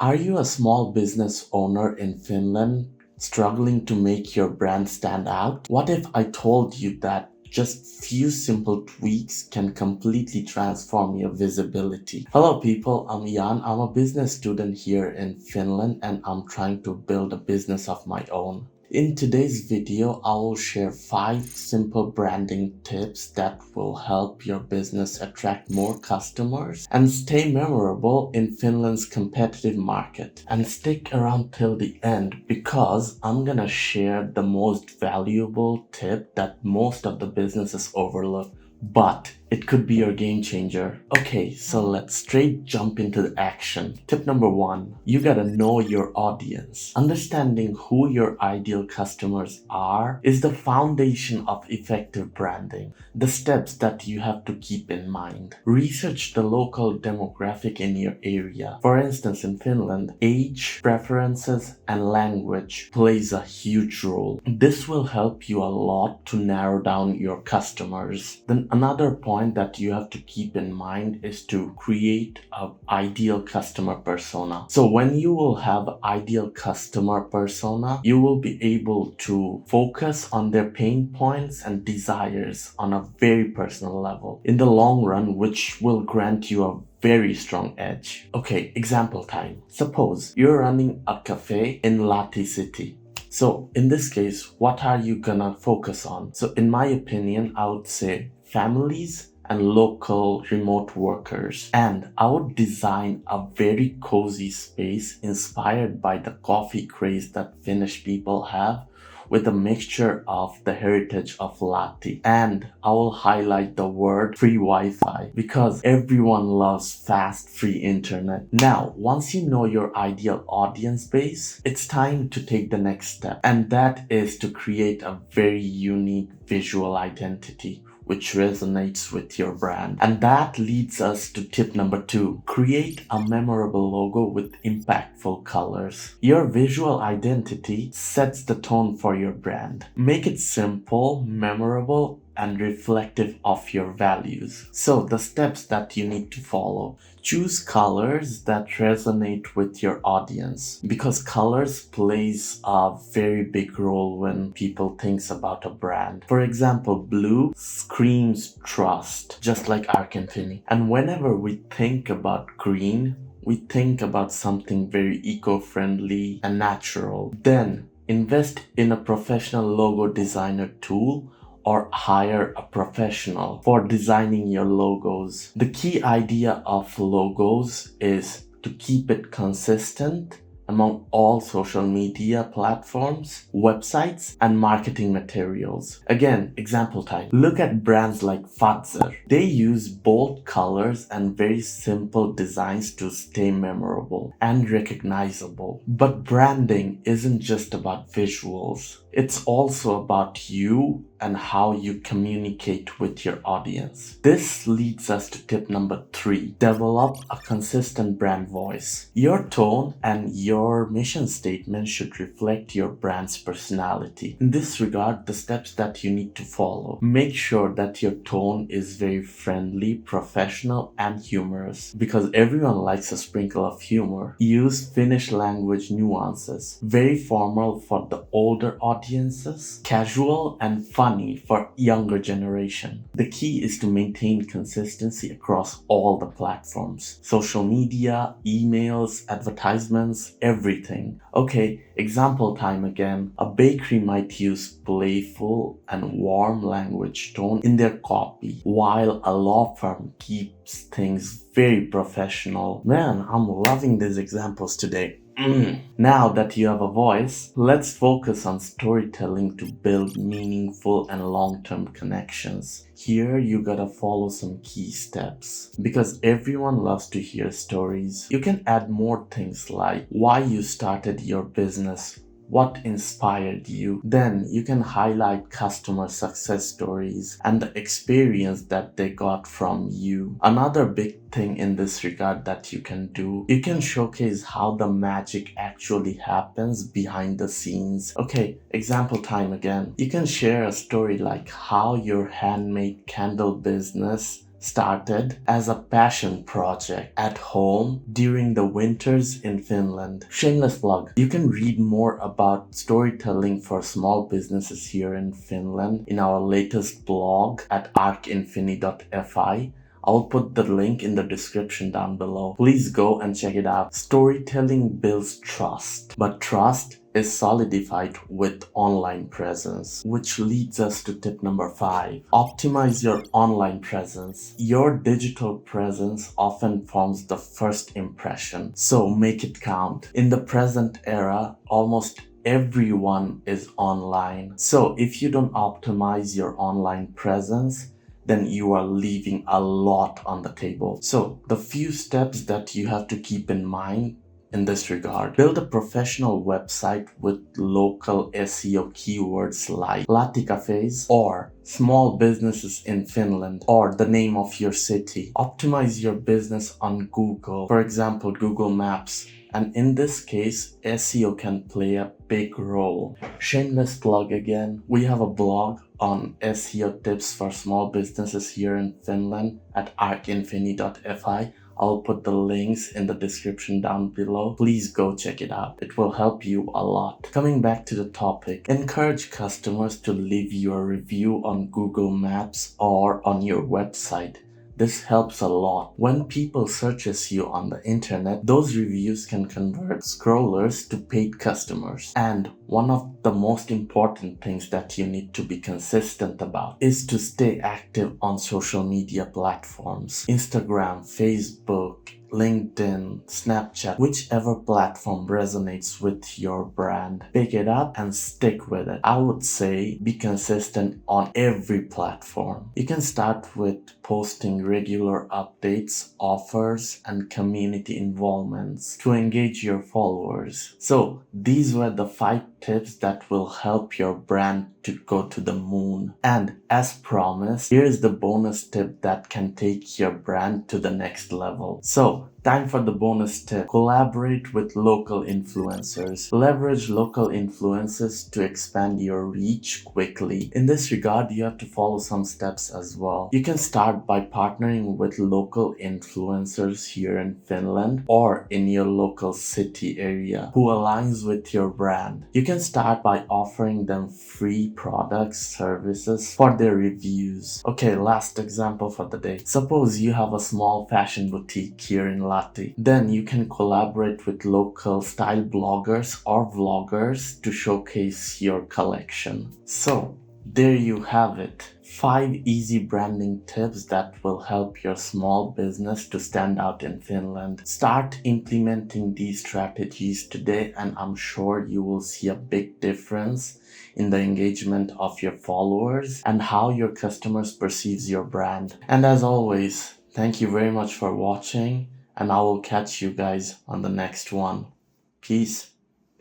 Are you a small business owner in Finland struggling to make your brand stand out? What if I told you that just few simple tweaks can completely transform your visibility? Hello people, I'm Jan. I'm a business student here in Finland and I'm trying to build a business of my own. In today's video, I will share 5 simple branding tips that will help your business attract more customers and stay memorable in Finland's competitive market. And stick around till the end because I'm gonna share the most valuable tip that most of the businesses overlook, but it could be your game changer. Okay, so let's straight jump into the action. Tip number 1, you gotta know your audience. Understanding who your ideal customers are is the foundation of effective branding. The steps that you have to keep in mind. Research the local demographic in your area. For instance, in Finland, age, preferences, and language plays a huge role. This will help you a lot to narrow down your customers. Then another point that you have to keep in mind is to create an ideal customer persona. So when you will have ideal customer persona, you will be able to focus on their pain points and desires on a very personal level in the long run, which will grant you a very strong edge. Okay, example time. Suppose you're running a cafe in Lahti city. So in this case, what are you gonna focus on? So in my opinion, I would say families and local remote workers. And I would design a very cozy space inspired by the coffee craze that Finnish people have, with a mixture of the heritage of Lahti. And I will highlight the word free Wi-Fi because everyone loves fast free internet. Now, once you know your ideal audience base, it's time to take the next step. And that is to create a very unique visual identity which resonates with your brand. And that leads us to tip number 2. Create a memorable logo with impactful colors. Your visual identity sets the tone for your brand. Make it simple, memorable, and reflective of your values. So the steps that you need to follow. Choose colors that resonate with your audience because colors plays a very big role when people thinks about a brand. For example, blue screams trust, just like Argentini. And whenever we think about green, we think about something very eco-friendly and natural. Then invest in a professional logo designer tool or hire a professional for designing your logos. The key idea of logos is to keep it consistent among all social media platforms, websites, and marketing materials. Again, example time. Look at brands like Fazer. They use bold colors and very simple designs to stay memorable and recognizable. But branding isn't just about visuals. It's also about you and how you communicate with your audience. This leads us to tip number 3. Develop a consistent brand voice. Your tone and your mission statement should reflect your brand's personality. In this regard, the steps that you need to follow. Make sure that your tone is very friendly, professional, and humorous because everyone likes a sprinkle of humor. Use Finnish language nuances. Very formal for the older audiences, casual and funny for younger generation. The key is to maintain consistency across all the platforms. Social media, emails, advertisements, everything. Okay, example time again. A bakery might use playful and warm language tone in their copy, while a law firm keeps things very professional. Man, I'm loving these examples today. Now that you have a voice, let's focus on storytelling to build meaningful and long-term connections. Here you gotta follow some key steps because everyone loves to hear stories. You can add more things like why you started your business, what inspired you. Then you can highlight customer success stories and the experience that they got from you. Another big thing in this regard that you can do, you can showcase how the magic actually happens behind the scenes. Okay, example time again. You can share a story like how your handmade candle business started as a passion project at home during the winters in Finland. Shameless plug. You can read more about storytelling for small businesses here in Finland in our latest blog at arcinfini.fi. I'll put the link in the description down below. Please go and check it out. Storytelling builds trust, but trust is solidified with online presence, which leads us to tip number 5. Optimize your online presence. Your digital presence often forms the first impression, so make it count. In the present era, almost everyone is online. So if you don't optimize your online presence, then you are leaving a lot on the table. So the few steps that you have to keep in mind in this regard: build a professional website with local SEO keywords like Lahti cafes or small businesses in Finland or the name of your city. Optimize your business on Google, for example, Google Maps. And in this case, SEO can play a big role. Shameless plug again. We have a blog on SEO tips for small businesses here in Finland at arcinfini.fi. I'll put the links in the description down below. Please go check it out. It will help you a lot. Coming back to the topic, encourage customers to leave you a review on Google Maps or on your website. This helps a lot. When people searches you on the internet, those reviews can convert scrollers to paid customers. And one of the most important things that you need to be consistent about is to stay active on social media platforms. Instagram, Facebook, LinkedIn, Snapchat, whichever platform resonates with your brand. Pick it up and stick with it. I would say be consistent on every platform. You can start with posting regular updates, offers, and community involvements to engage your followers. So these were the 5 tips that will help your brand to go to the moon. And as promised, here's the bonus tip that can take your brand to the next level. So time for the bonus tip. Collaborate with local influencers. Leverage local influencers to expand your reach quickly. In this regard, you have to follow some steps as well. You can start by partnering with local influencers here in Finland or in your local city area who aligns with your brand. You can start by offering them free products, services for their reviews. Okay, last example for the day. Suppose you have a small fashion boutique here in Lahti. Then you can collaborate with local style bloggers or vloggers to showcase your collection. So there you have it. 5 easy branding tips that will help your small business to stand out in Finland. Start implementing these strategies today and I'm sure you will see a big difference in the engagement of your followers and how your customers perceives your brand. And as always, thank you very much for watching and I will catch you guys on the next one. Peace.